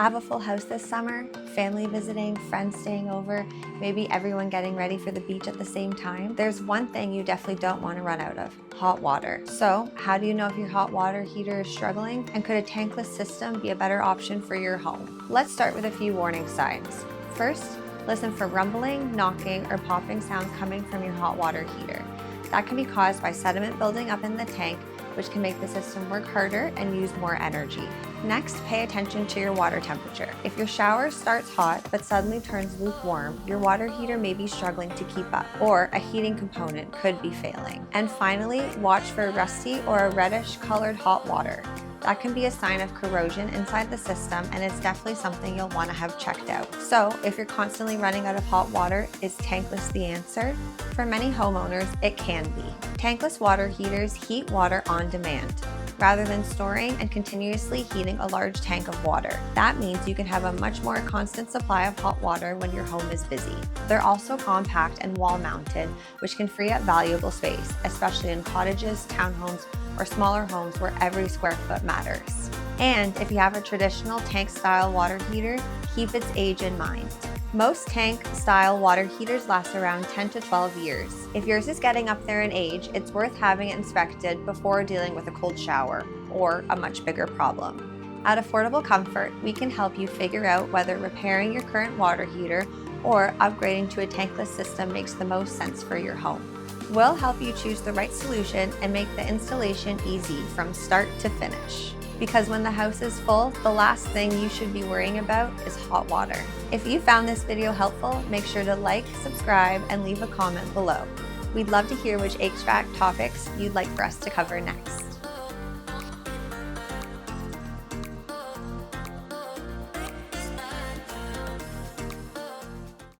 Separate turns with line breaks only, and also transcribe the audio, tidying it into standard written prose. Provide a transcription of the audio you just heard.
Have a full house this summer? Family visiting, friends staying over, maybe everyone getting ready for the beach at the same time? There's one thing you definitely don't want to run out of: hot water. So, how do you know if your hot water heater is struggling? And could a tankless system be a better option for your home? Let's start with a few warning signs. First, listen for rumbling, knocking, or popping sounds coming from your hot water heater. That can be caused by sediment building up in the tank, which can make the system work harder and use more energy. Next, pay attention to your water temperature. If your shower starts hot but suddenly turns lukewarm, your water heater may be struggling to keep up, or a heating component could be failing. And finally, watch for rusty or a reddish colored hot water. That can be a sign of corrosion inside the system, and it's definitely something you'll want to have checked out. So if you're constantly running out of hot water, is tankless the answer? For many homeowners, it can be. Tankless water heaters heat water on demand, rather than storing and continuously heating a large tank of water. That means you can have a much more constant supply of hot water when your home is busy. They're also compact and wall-mounted, which can free up valuable space, especially in cottages, townhomes, or smaller homes where every square foot matters. And if you have a traditional tank-style water heater, keep its age in mind. Most tank-style water heaters last around 10 to 12 years. If yours is getting up there in age, it's worth having it inspected before dealing with a cold shower or a much bigger problem. At Affordable Comfort, we can help you figure out whether repairing your current water heater or upgrading to a tankless system makes the most sense for your home. We'll help you choose the right solution and make the installation easy from start to finish. Because when the house is full, the last thing you should be worrying about is hot water. If you found this video helpful, make sure to like, subscribe, and leave a comment below. We'd love to hear which HVAC topics you'd like for us to cover next.